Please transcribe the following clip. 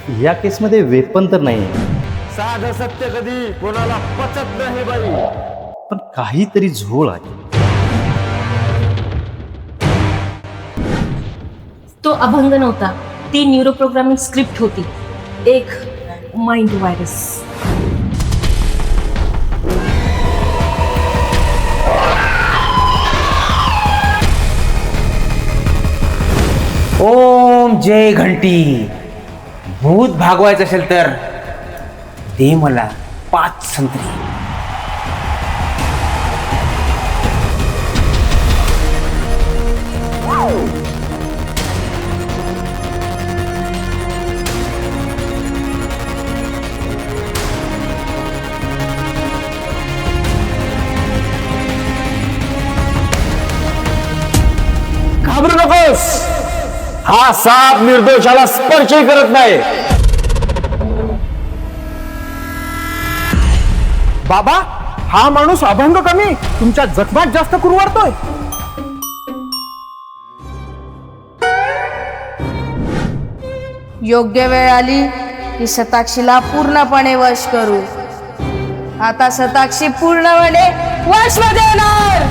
या केसमध्ये वेपन तर नाही आहे, साधं सत्य कधी कोणाला पचत नाही बाई. पण काहीतरी झोळ आहे. तो अभंग नव्हता, ती न्यूरो प्रोग्रामिंग स्क्रिप्ट होती. एक माइंड व्हायरस. ओम जय घंटी. भूत भागवायचं असेल तर दे मला 5 संत्री. घाबरू नकोस, हा साप निर्दोषाला स्पर्शही करत नाही. बाबा, हा माणूस अभंग कमी तुमच्या जखमात जास्त कुरवाडतोय. योग्य वेळ आली की शताक्षीला पूर्णपणे वश करू. आता शताक्षी पूर्णपणे वशमध्ये येणार.